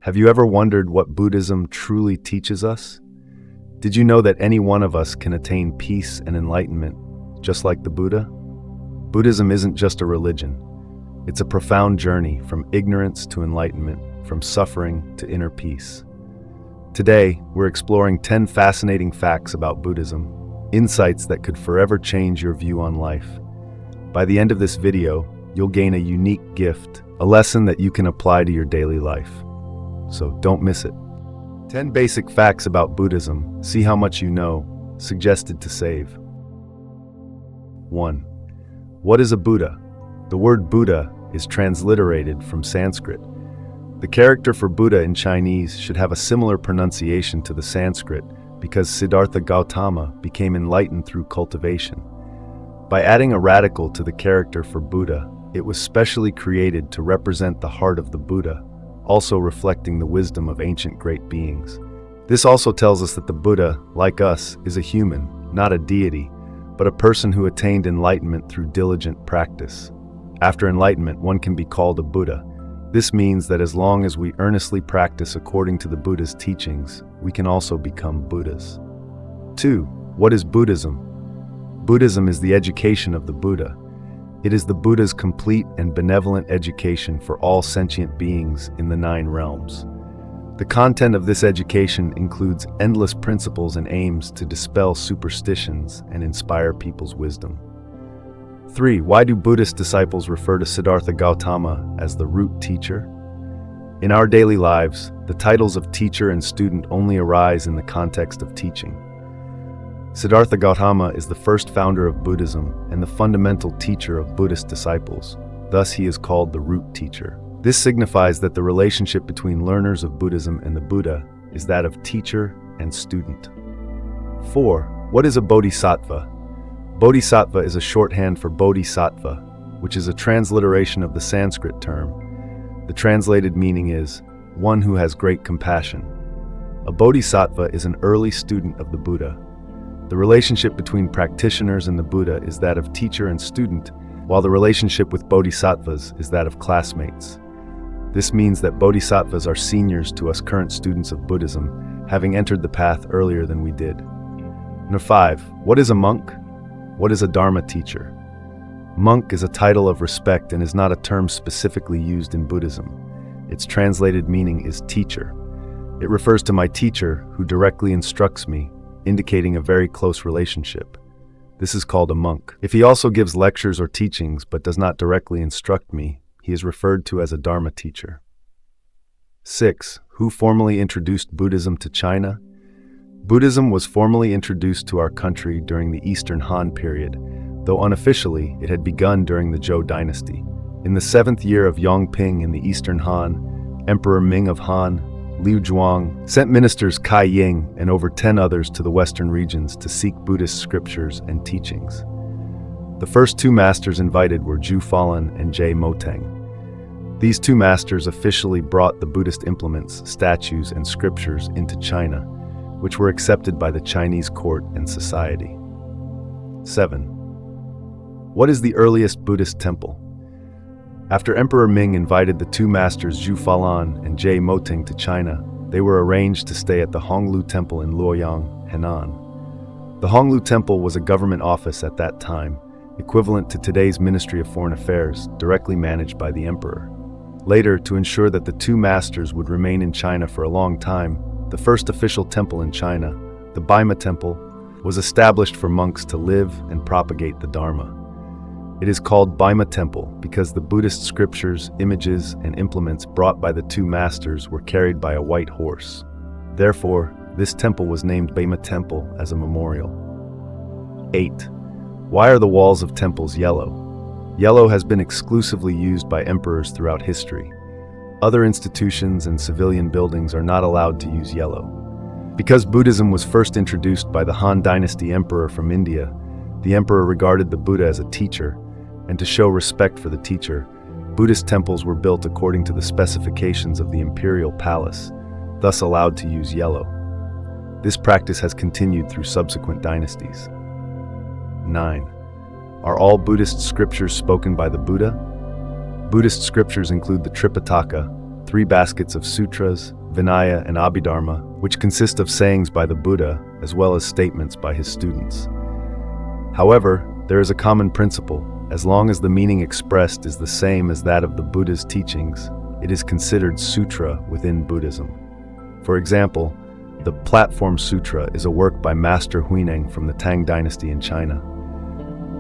Have you ever wondered what Buddhism truly teaches us? Did you know that any one of us can attain peace and enlightenment, just like the Buddha? Buddhism isn't just a religion. It's a profound journey from ignorance to enlightenment, from suffering to inner peace. Today, we're exploring 10 fascinating facts about Buddhism, insights that could forever change your view on life. By the end of this video, you'll gain a unique gift, a lesson that you can apply to your daily life. So don't miss it. 10 basic facts about Buddhism. See how much you know. Suggested to save. 1. What is a Buddha? The word Buddha is transliterated from Sanskrit. The character for Buddha in Chinese should have a similar pronunciation to the Sanskrit because Siddhartha Gautama became enlightened through cultivation. By adding a radical to the character for Buddha, it was specially created to represent the heart of the Buddha, also reflecting the wisdom of ancient great beings. This also tells us that the Buddha, like us, is a human, not a deity, but a person who attained enlightenment through diligent practice. After enlightenment, one can be called a Buddha. This means that as long as we earnestly practice according to the Buddha's teachings, we can also become Buddhas. 2. What is Buddhism? Buddhism is the education of the Buddha. It is the Buddha's complete and benevolent education for all sentient beings in the 9 realms. The content of this education includes endless principles and aims to dispel superstitions and inspire people's wisdom. 3. Why do Buddhist disciples refer to Siddhartha Gautama as the root teacher? In our daily lives, the titles of teacher and student only arise in the context of teaching. Siddhartha Gautama is the first founder of Buddhism and the fundamental teacher of Buddhist disciples. Thus, he is called the root teacher. This signifies that the relationship between learners of Buddhism and the Buddha is that of teacher and student. 4. What is a Bodhisattva? Bodhisattva is a shorthand for Bodhisattva, which is a transliteration of the Sanskrit term. The translated meaning is, one who has great compassion. A Bodhisattva is an early student of the Buddha. The relationship between practitioners and the Buddha is that of teacher and student, while the relationship with bodhisattvas is that of classmates. This means that bodhisattvas are seniors to us current students of Buddhism, having entered the path earlier than we did. Number 5. What is a monk? What is a Dharma teacher? Monk is a title of respect and is not a term specifically used in Buddhism. Its translated meaning is teacher. It refers to my teacher who directly instructs me, indicating a very close relationship. This is called a monk. If he also gives lectures or teachings but does not directly instruct me, he is referred to as a Dharma teacher. 6. Who formally introduced Buddhism to China? Buddhism was formally introduced to our country during the Eastern Han period, though unofficially it had begun during the Zhou dynasty. In the 7th year of Yongping in the Eastern Han, Emperor Ming of Han, Liu Zhuang, sent ministers Kai Ying and over 10 others to the western regions to seek Buddhist scriptures and teachings. The first 2 masters invited were Zhu Falun and Jie Moteng. These 2 masters officially brought the Buddhist implements, statues, and scriptures into China, which were accepted by the Chinese court and society. 7. What is the earliest Buddhist temple? After Emperor Ming invited the 2 masters Zhu Falun and Jie Moteng to China, they were arranged to stay at the Honglu Temple in Luoyang, Henan. The Honglu Temple was a government office at that time, equivalent to today's Ministry of Foreign Affairs, directly managed by the emperor. Later, to ensure that the 2 masters would remain in China for a long time, the first official temple in China, the Baima Temple, was established for monks to live and propagate the Dharma. It is called Baima Temple because the Buddhist scriptures, images, and implements brought by the 2 masters were carried by a white horse. Therefore, this temple was named Baima Temple as a memorial. 8. Why are the walls of temples yellow? Yellow has been exclusively used by emperors throughout history. Other institutions and civilian buildings are not allowed to use yellow. Because Buddhism was first introduced by the Han Dynasty emperor from India, the emperor regarded the Buddha as a teacher, and to show respect for the teacher, Buddhist temples were built according to the specifications of the imperial palace, thus allowed to use yellow. This practice has continued through subsequent dynasties. 9. Are all Buddhist scriptures spoken by the Buddha? Buddhist scriptures include the Tripitaka, 3 baskets of sutras, Vinaya, and Abhidharma, which consist of sayings by the Buddha as well as statements by his students. However, there is a common principle. As long as the meaning expressed is the same as that of the Buddha's teachings, it is considered sutra within Buddhism. For example, the Platform Sutra is a work by Master Huineng from the Tang Dynasty in China.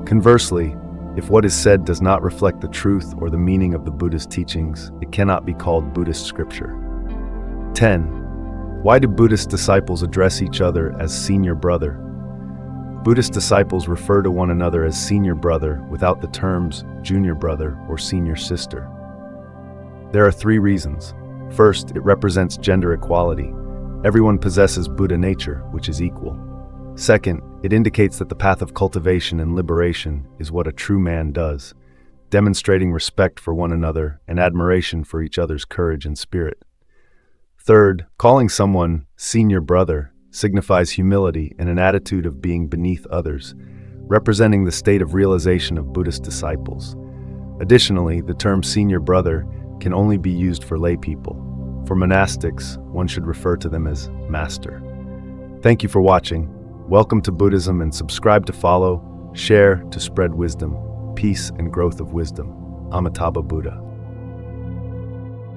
Conversely, if what is said does not reflect the truth or the meaning of the Buddha's teachings, it cannot be called Buddhist scripture. 10. Why do Buddhist disciples address each other as senior brother? Buddhist disciples refer to one another as senior brother without the terms junior brother or senior sister. There are 3 reasons. First, it represents gender equality. Everyone possesses Buddha nature, which is equal. Second, it indicates that the path of cultivation and liberation is what a true man does, demonstrating respect for one another and admiration for each other's courage and spirit. Third, calling someone senior brother signifies humility and an attitude of being beneath others, representing the state of realization of Buddhist disciples. Additionally, the term senior brother can only be used for lay people. For monastics, one should refer to them as master. Thank you for watching. Welcome to Buddhism, and subscribe to follow, share to spread wisdom, peace and growth of wisdom. Amitabha Buddha.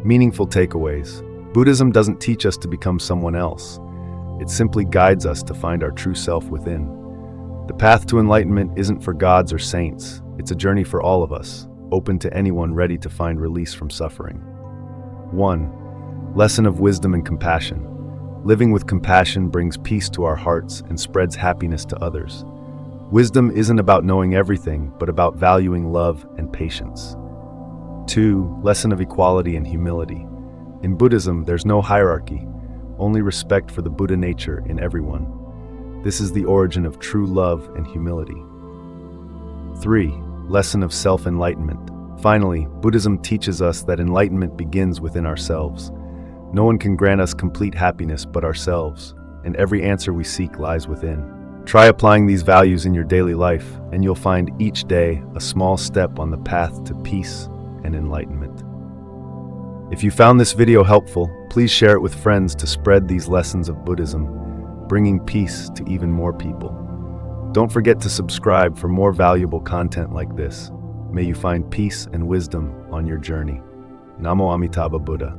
Meaningful takeaways. Buddhism doesn't teach us to become someone else. It simply guides us to find our true self within. The path to enlightenment isn't for gods or saints. It's a journey for all of us, open to anyone ready to find release from suffering. 1. Lesson of wisdom and compassion. Living with compassion brings peace to our hearts and spreads happiness to others. Wisdom isn't about knowing everything, but about valuing love and patience. 2. Lesson of equality and humility. In Buddhism, there's no hierarchy, only respect for the Buddha nature in everyone. This is the origin of true love and humility. 3. Lesson of self-enlightenment. Finally, Buddhism teaches us that enlightenment begins within ourselves. No one can grant us complete happiness but ourselves, and every answer we seek lies within. Try applying these values in your daily life, and you'll find each day a small step on the path to peace and enlightenment. If you found this video helpful, please share it with friends to spread these lessons of Buddhism, bringing peace to even more people. Don't forget to subscribe for more valuable content like this. May you find peace and wisdom on your journey. Namo Amitabha Buddha.